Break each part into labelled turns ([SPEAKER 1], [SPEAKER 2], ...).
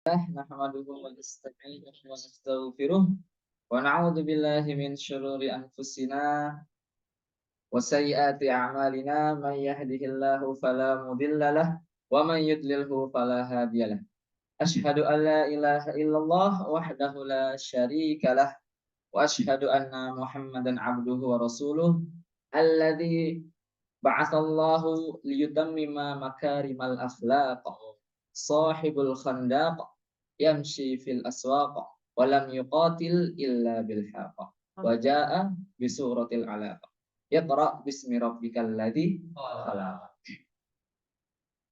[SPEAKER 1] Nahmaduhu wa nasta'inuhu wa nastaghfiruh wa na'udzu billahi min syururi anfusina wa sayyiati a'malina may yahdihillahu fala mudilla lahu wa man yudlilhu fala hadiyalah. Asyhadu an la ilaha illallah wahdahu la syarika lah wa asyhadu anna Muhammadan abduhu wa rasuluh alladzi ba'atsallahu liyutammima makarimal akhlaq sahibul khandaq yamshi fil aswaq wa lam yuqatil illa bil haqq wa jaa'a bi suratil alaq iqra bismi rabbikal ladzi khalaq.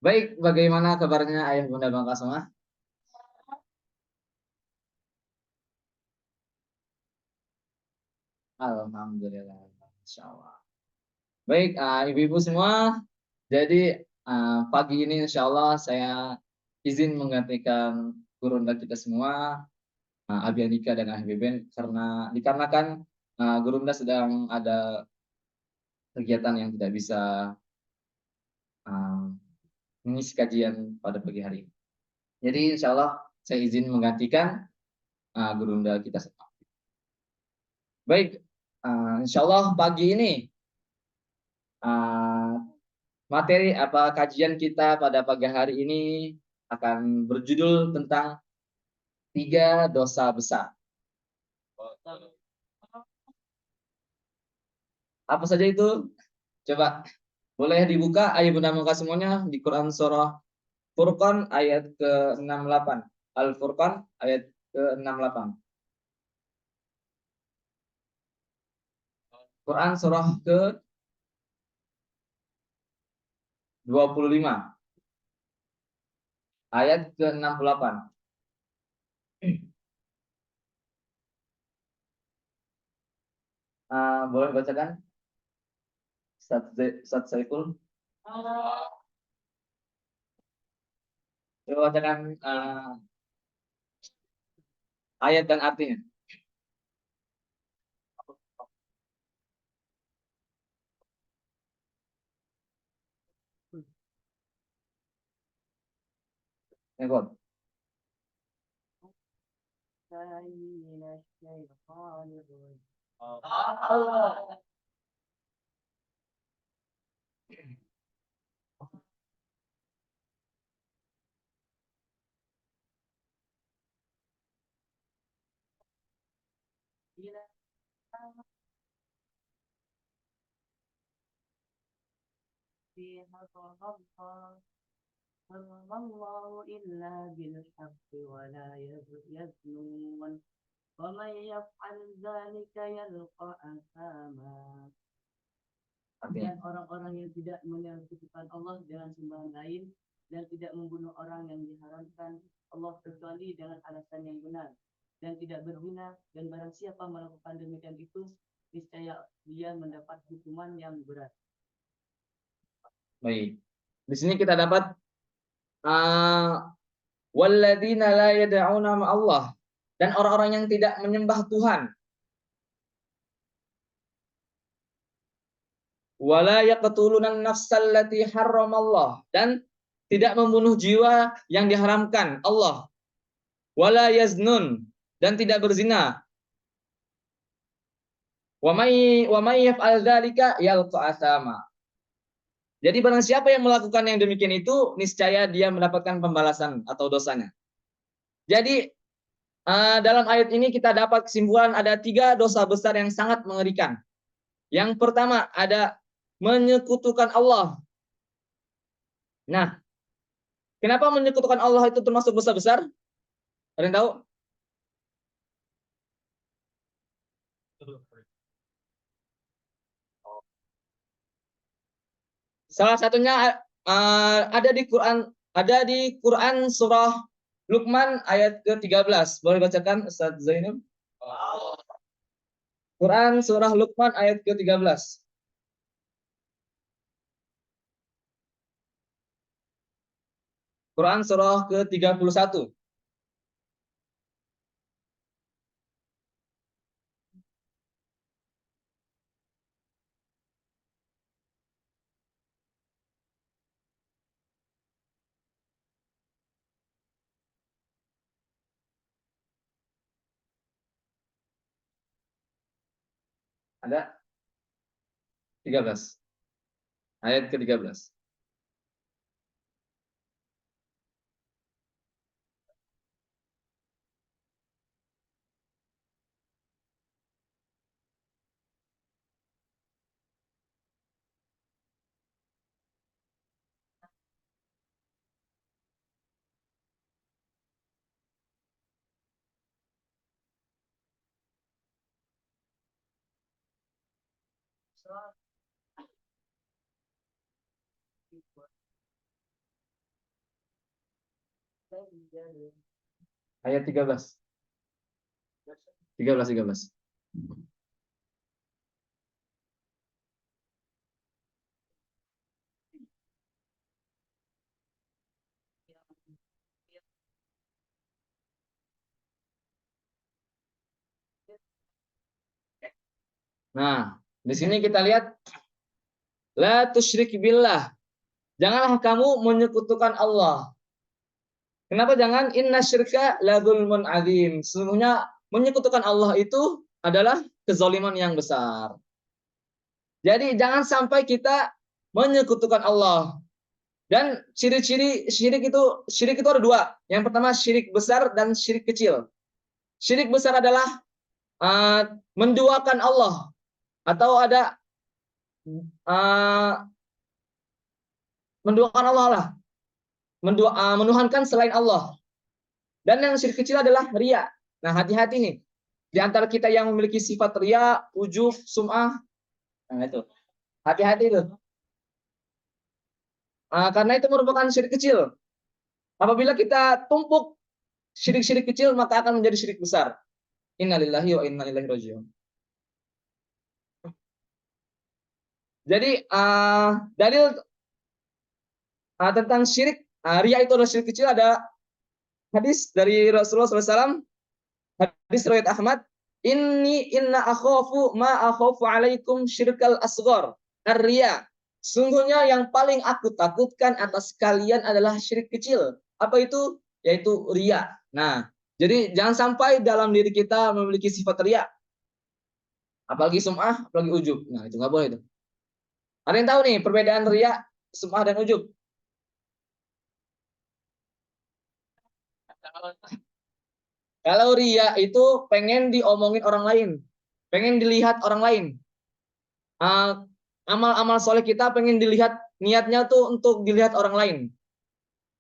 [SPEAKER 1] Baik, bagaimana kabarnya ayah bunda bangsa semua? Alhamdulillah, insyaallah. Baik, ibu-ibu semua, jadi pagi ini insyaallah saya izin menggantikan gurunda kita semua, Abianika dan Ahbeben, dikarenakan gurunda sedang ada kegiatan yang tidak bisa mengisi kajian pada pagi hari ini. Jadi insya Allah saya izin menggantikan gurunda kita semua. Baik, insya Allah pagi ini materi kajian kita pada pagi hari ini akan berjudul tentang 3 dosa besar. Apa saja itu? Coba boleh dibuka ayat bunda muka semuanya di Quran surah Furqan ayat ke-68. Al-Furqan ayat ke-68. Quran surah ke-25 ayat ke-68. Boleh bacakan? Ustaz Saiful. Coba bacakan ayat dan artinya. Ekor. Allah.
[SPEAKER 2] Wallahu illa bil haqqi wa la yaznun wa man yaf'al dzalika yalqa asama. Dan orang-orang yang tidak menyekutukan Allah dengan sembahan lain dan tidak membunuh orang yang diharamkan Allah kecuali dengan alasan yang benar dan tidak berzina, dan barang siapa melakukan demikian itu niscaya dia mendapat hukuman yang berat.
[SPEAKER 1] Baik. Di sini kita dapat walladzina la yad'una ma'allah, dan orang-orang yang tidak menyembah Tuhan. Wala yaqtuluna an-nafsal lati harramallah, dan tidak membunuh jiwa yang diharamkan Allah. Wala yaznun, dan tidak berzina. Wa may yaf'al dzalika yalqa asama. Jadi barang siapa yang melakukan yang demikian itu, niscaya dia mendapatkan pembalasan atau dosanya. Jadi dalam ayat ini kita dapat kesimpulan ada 3 dosa besar yang sangat mengerikan. Yang pertama ada menyekutukan Allah. Nah, kenapa menyekutukan Allah itu termasuk dosa besar? Ada yang tahu? Salah satunya ada di Quran surah Luqman ayat ke-13. Boleh bacakan Ustaz Zainab? Quran surah Luqman ayat ke-13. Quran surah ke-31. Ada 13. Ayat ke-13. Ayat 13. 13, 13. Nah, di sini kita lihat la tusyrik billah. Janganlah kamu menyekutukan Allah. Kenapa jangan? Inna syirka la dzulmun adzim. Sesungguhnya menyekutukan Allah itu adalah kezaliman yang besar. Jadi jangan sampai kita menyekutukan Allah. Dan ciri-ciri syirik itu ada dua. Yang pertama syirik besar dan syirik kecil. Syirik besar adalah menduakan Allah atau ada uh, menduakan Allah lah, menuhankan selain Allah. Dan yang syirik kecil adalah ria. Nah, hati-hati nih. Di antara kita yang memiliki sifat ria, ujub, sum'ah, nah itu. Hati-hati itu. Karena itu merupakan syirik kecil. Apabila kita tumpuk syirik-syirik kecil, maka akan menjadi syirik besar. Innalillahi wa inna ilaihi rajiun. Jadi dalil tentang syirik, ria itu adalah syirik kecil, ada hadis dari Rasulullah SAW, hadis riwayat Ahmad, inna akhafu ma akhafu alaikum syirkal asghar, ar-riya. Sungguhnya yang paling aku takutkan atas kalian adalah syirik kecil. Apa itu? Yaitu ria. Nah, jadi jangan sampai dalam diri kita memiliki sifat ria. Apalagi sum'ah, apalagi ujub. Nah, itu nggak boleh itu. Ada yang tahu nih perbedaan ria, sum'ah dan ujub? Kalau ria itu pengen diomongin orang lain, pengen dilihat orang lain. Amal-amal soleh kita pengen dilihat, niatnya tuh untuk dilihat orang lain.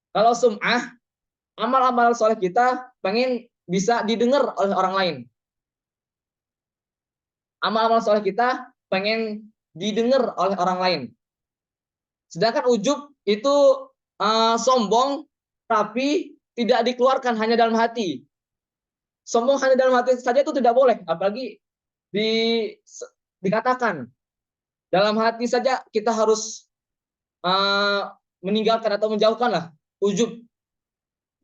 [SPEAKER 1] Kalau sum'ah, amal-amal soleh kita pengen bisa didengar oleh orang lain. Amal-amal soleh kita pengen didengar oleh orang lain. Sedangkan ujub itu sombong, tapi tidak dikeluarkan, hanya dalam hati. Sombong hanya dalam hati saja itu tidak boleh, apalagi di, dikatakan dalam hati saja kita harus meninggalkan atau menjauhkan lah ujub.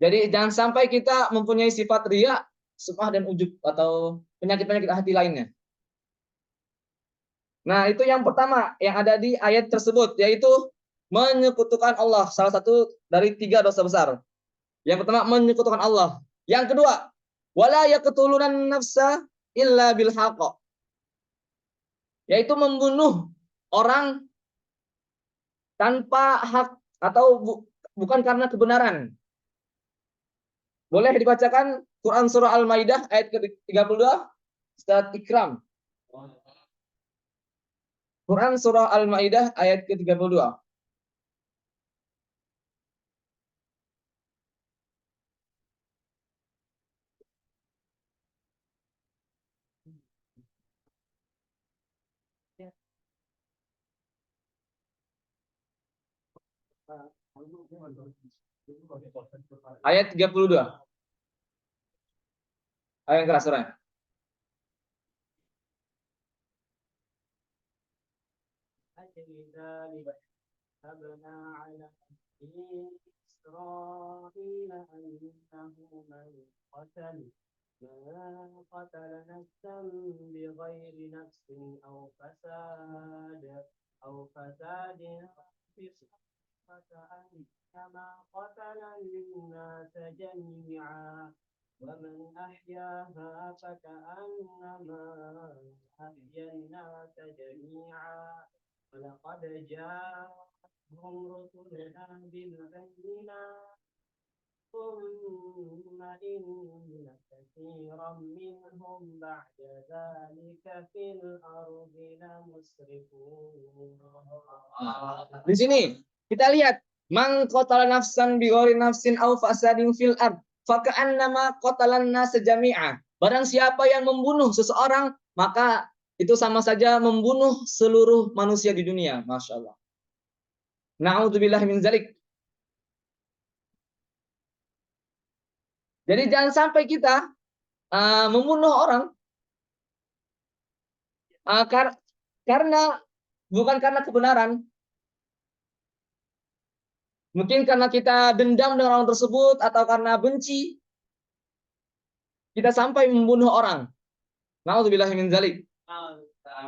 [SPEAKER 1] Jadi jangan sampai kita mempunyai sifat ria, sum'ah dan ujub atau penyakit-penyakit hati lainnya. Nah, itu yang pertama yang ada di ayat tersebut, yaitu menyekutukan Allah. Salah satu dari 3 dosa besar. Yang pertama menyekutukan Allah. Yang kedua, wala yaqtulunan nafsa illa bil haqq. Yaitu membunuh orang tanpa hak atau bukan karena kebenaran. Boleh dibacakan Quran surah Al-Maidah ayat ke-32, Ustaz Ikram. Quran surah Al-Maidah ayat ke-32. Ayat 32. Ayat yang keras surah.
[SPEAKER 2] كتبنا على بني إسرائيل أنه من قتل نفسا بغير نفس أو فساد في الأرض فكأنما قتل الناس جميعا ومن أحياها فكأنما أحيا الناس جميعا ولقد جاءهم رسلنا بالبينات ثم إن كثيرا منهم بعد ذلك في الأرض لمسرفون.
[SPEAKER 1] Di sini kita lihat man qatala nafsan bi ghairi nafsin aw fasadin fil ard faka'annama qatalan nas jami'a. Barang siapa yang membunuh seseorang maka itu sama saja membunuh seluruh manusia di dunia. Masya Allah. Na'udzubillah min zalik. Jadi jangan sampai kita membunuh orang karena bukan karena kebenaran. Mungkin karena kita dendam dengan orang tersebut atau karena benci kita sampai membunuh orang. Na'udzubillah min zalik.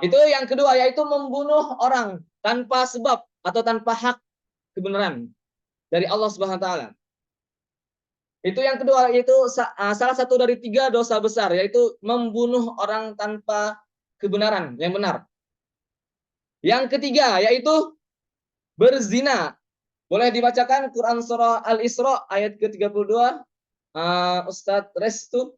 [SPEAKER 1] Itu yang kedua yaitu membunuh orang tanpa sebab atau tanpa hak kebenaran dari Allah Subhanahu wa taala. Itu yang kedua yaitu salah satu dari 3 dosa besar yaitu membunuh orang tanpa kebenaran yang benar. Yang ketiga yaitu berzina. Boleh dibacakan Quran surah Al-Isra ayat ke-32 Ustadz Restu.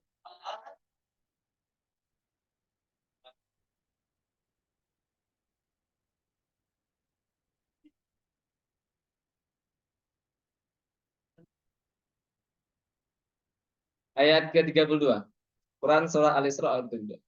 [SPEAKER 1] Ayat ke-32. Quran surah Al-Isra ayat ke-32.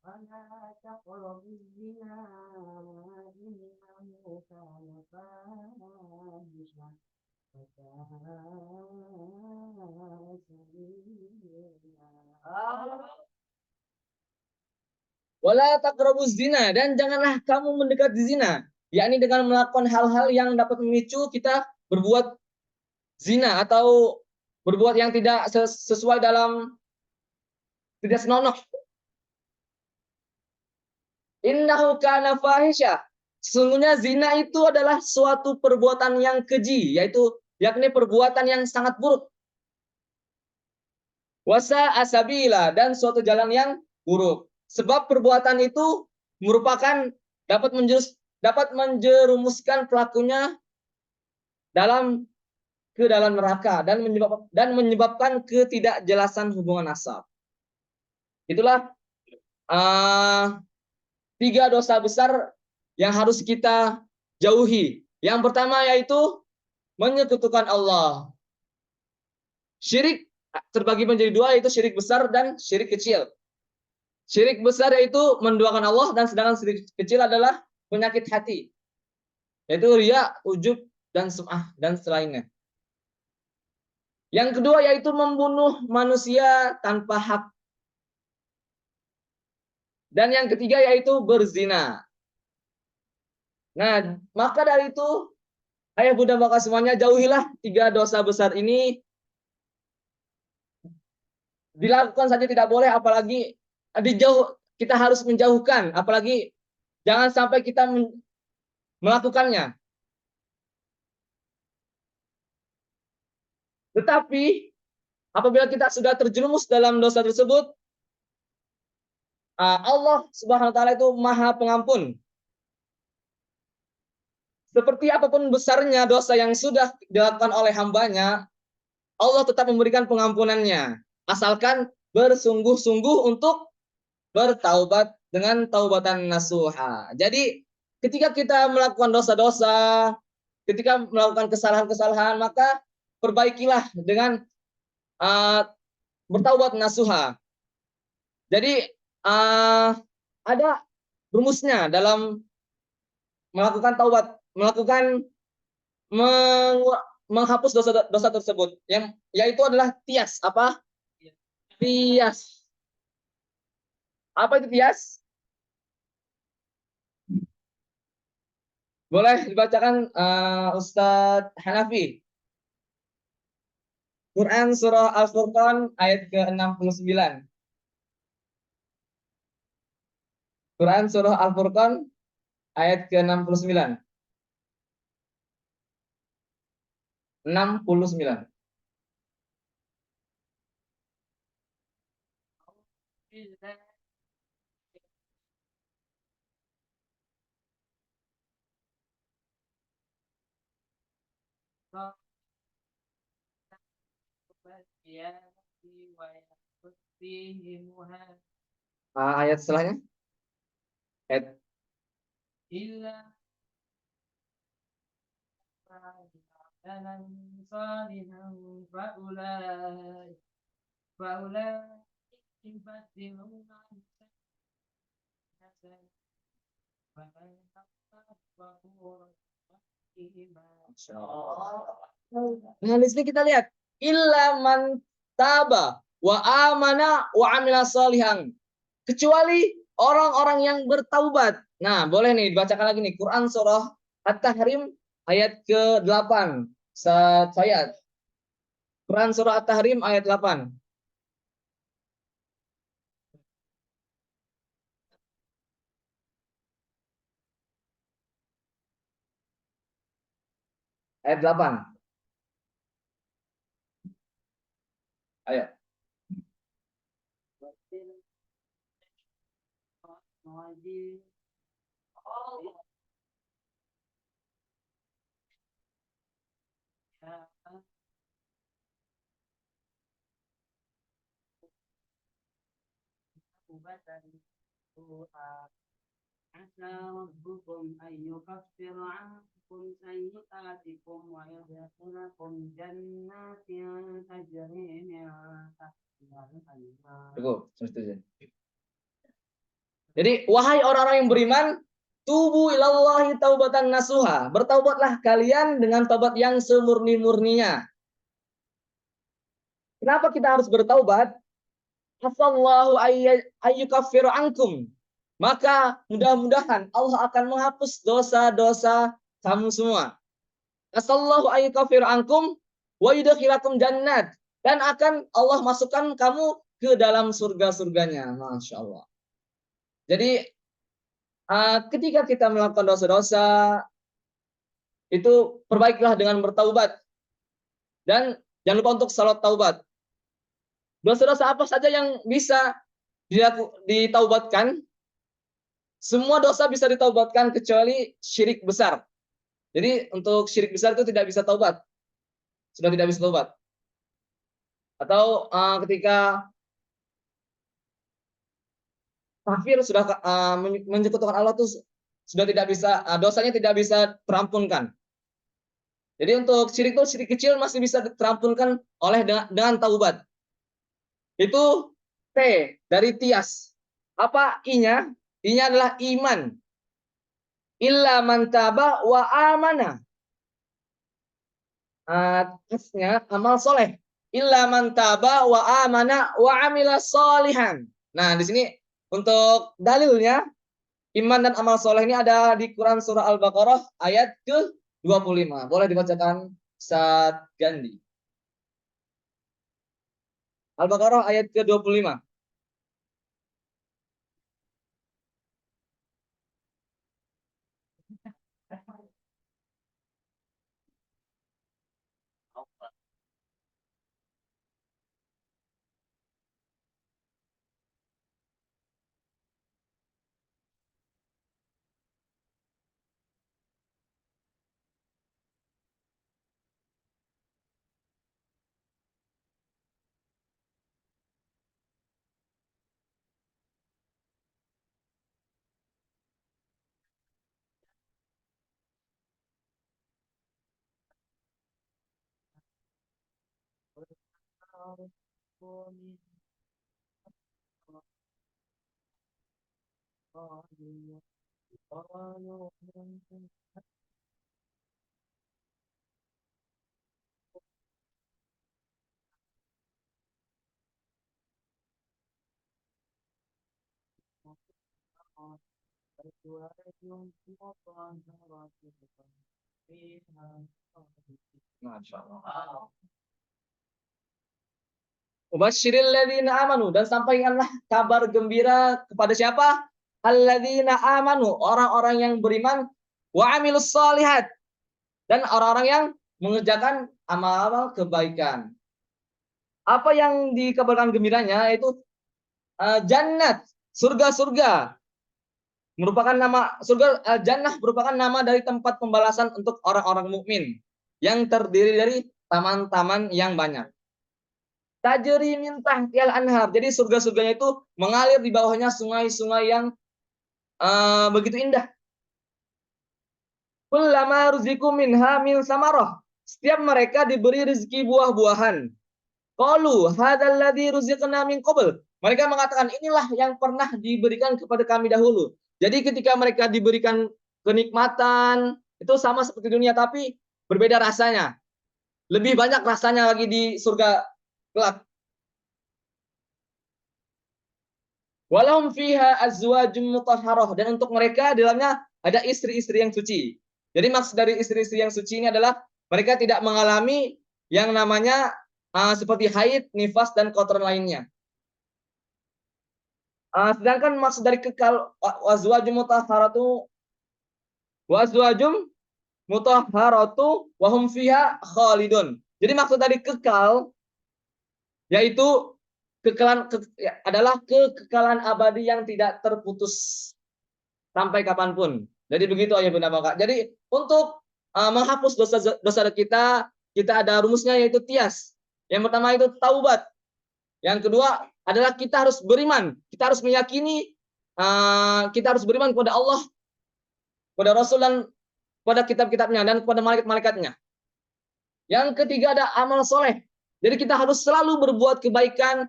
[SPEAKER 2] ولا تقربوا الزنا إنه كان فاحشة
[SPEAKER 1] Wala taqrabuz zina dan janganlah kamu mendekati zina, yakni dengan melakukan hal-hal yang dapat memicu kita berbuat zina atau berbuat yang tidak sesuai dalam tidak senonoh. Innahu kana fahisha. Sesungguhnya zina itu adalah suatu perbuatan yang keji, yaitu yakni perbuatan yang sangat buruk. Wasa asabila dan suatu jalan yang buruk. Sebab perbuatan itu merupakan dapat menjerumuskan pelakunya dalam ke dalam neraka dan menyebabkan ketidakjelasan hubungan nasab. Itulah uh, 3 dosa besar yang harus kita jauhi. Yang pertama yaitu menyekutukan Allah. Syirik terbagi menjadi 2 yaitu syirik besar dan syirik kecil. Syirik besar yaitu menduakan Allah dan sedangkan syirik kecil adalah penyakit hati. Yaitu riya, ujub dan sum'ah dan selainnya. Yang kedua yaitu membunuh manusia tanpa hak. Dan yang ketiga yaitu berzina. Nah, maka dari itu ayah bunda bapak semuanya jauhilah 3 dosa besar ini. Dilakukan saja tidak boleh apalagi kita harus menjauhkan, apalagi jangan sampai kita melakukannya. Tetapi apabila kita sudah terjerumus dalam dosa tersebut, Allah Subhanahu wa taala itu Maha Pengampun. Seperti apapun besarnya dosa yang sudah dilakukan oleh hambanya, Allah tetap memberikan pengampunannya. Asalkan bersungguh-sungguh untuk bertaubat dengan taubatan nasuha. Jadi ketika kita melakukan dosa-dosa, ketika melakukan kesalahan-kesalahan, maka perbaikilah dengan bertaubat nasuha. Jadi ada rumusnya dalam melakukan taubat, melakukan menghapus dosa-dosa tersebut, yang yaitu adalah tias. Apa? Tias. Apa itu tias? Boleh dibacakan Ustadz Hanafi. Quran surah Al-Furqan ayat ke-69. Quran surah Al-Furqan ayat ke-69. 69. Ayat setelahnya. Ayat Nah, di sini kita lihat illa man taba wa amana wa amila salihan. Kecuali orang-orang yang bertaubat. Nah, boleh nih dibacakan lagi nih Quran surah At-Tahrim ayat ke-8. Saya Quran surah At-Tahrim ayat 8. Ayat 8. Ayo.
[SPEAKER 2] عسى ربكم أن يكفر عنكم سيئاتكم ويدخلكم جنات تجري من تحتها الأنهار.
[SPEAKER 1] Cukup, setuju. Jadi, wahai orang-orang yang beriman, tubu ilallahi taubatan nasuha. Bertaubatlah kalian dengan taubat yang semurni-murninya. Kenapa kita harus bertaubat? Afallahu ayyukaffiru ankum. Maka mudah-mudahan Allah akan menghapus dosa-dosa kamu semua. Asallahu ayyukaffiru ankum wa yudkhilakum jannat. Dan akan Allah masukkan kamu ke dalam surga-surganya. Masya Allah. Jadi ketika kita melakukan dosa-dosa, itu perbaikilah dengan bertaubat. Dan jangan lupa untuk salat taubat. Dosa-dosa apa saja yang bisa ditaubatkan? Semua dosa bisa ditaubatkan kecuali syirik besar. Jadi untuk syirik besar itu tidak bisa taubat. Sudah tidak bisa taubat. Atau ketika kafir sudah menyekutukan Allah itu sudah tidak bisa, dosanya tidak bisa terampunkan. Jadi untuk syirik itu syirik kecil masih bisa terampunkan oleh dengan taubat. Itu T dari Tias. Apa I-nya? I-nya adalah iman. Illa man taba wa amana. Atasnya amal soleh. Illa man taba wa amana wa amila solihan. Nah, di sini untuk dalilnya iman dan amal soleh ini ada di Quran surah Al-Baqarah ayat ke-25. Boleh dibacakan Ustaz Gandhi. Al-Baqarah ayat ke-25. Masya Allah. Wabasyiril ladzina amanu, dan sampaikanlah kabar gembira kepada siapa? Alladzina amanu, orang-orang yang beriman, wa amilus solihat, dan orang-orang yang mengerjakan amal-amal kebaikan. Apa yang dikabarkan gembiranya itu jannat, surga-surga. Merupakan nama surga, jannah merupakan nama dari tempat pembalasan untuk orang-orang mukmin yang terdiri dari taman-taman yang banyak. Tajri min tahtihal anhar. Jadi surga-surganya itu mengalir di bawahnya sungai-sungai yang begitu indah. Kullama ruziku minha min samarah. Setiap mereka diberi rezeki buah-buahan. Qalu hadzal ladzi ruziqna min qabl. Mereka mengatakan inilah yang pernah diberikan kepada kami dahulu. Jadi ketika mereka diberikan kenikmatan itu sama seperti dunia tapi berbeda rasanya. Lebih banyak rasanya lagi di surga kelak. Walahum fiha azwajum mutahharah, dan untuk mereka di dalamnya ada istri-istri yang suci. Jadi maksud dari istri-istri yang suci ini adalah mereka tidak mengalami yang namanya seperti haid, nifas dan kotoran lainnya. Sedangkan maksud dari kekal wazwajum mutahharatu wazwajum mutahharatu wahum fiha khalidun. Jadi maksud dari kekal yaitu adalah kekekalan abadi yang tidak terputus sampai kapanpun. Jadi begitu ayah bunda bapak. Jadi untuk menghapus dosa kita ada rumusnya yaitu tias. Yang pertama itu taubat. Yang kedua adalah kita harus beriman. Kita harus meyakini, kita harus beriman kepada Allah, kepada Rasul, dan kepada kitab-kitabnya, dan kepada malaikat-malaikatnya. Yang ketiga ada amal soleh. Jadi kita harus selalu berbuat kebaikan.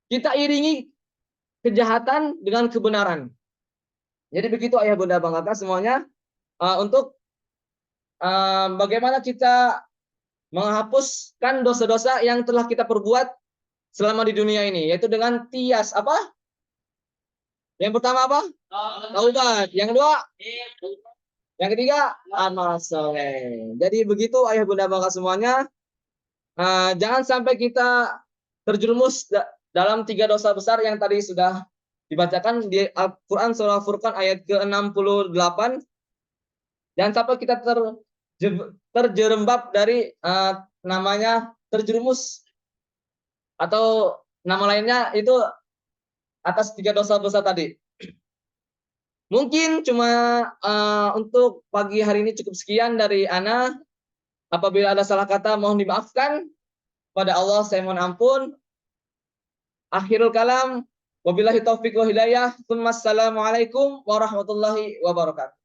[SPEAKER 1] Kita iringi kejahatan dengan kebenaran. Jadi begitu ayah bunda bang kakak semuanya. Untuk bagaimana kita menghapuskan dosa-dosa yang telah kita perbuat selama di dunia ini, yaitu dengan tias apa? Yang pertama apa? Taubat. Yang kedua? Yang ketiga? Amal soleh. Jadi begitu ayah bunda bangga semuanya. Jangan sampai kita terjerumus dalam 3 dosa besar yang tadi sudah dibacakan di Al-Quran surah Furqan ayat ke-68. Jangan sampai kita terjerembab dari namanya terjerumus, atau nama lainnya itu atas 3 dosa besar tadi. Mungkin cuma untuk pagi hari ini cukup sekian dari Ana. Apabila ada salah kata mohon dimaafkan. Pada Allah saya mohon ampun. Akhirul kalam. Wabillahi taufiq wa hidayah. Assalamualaikum warahmatullahi wabarakatuh.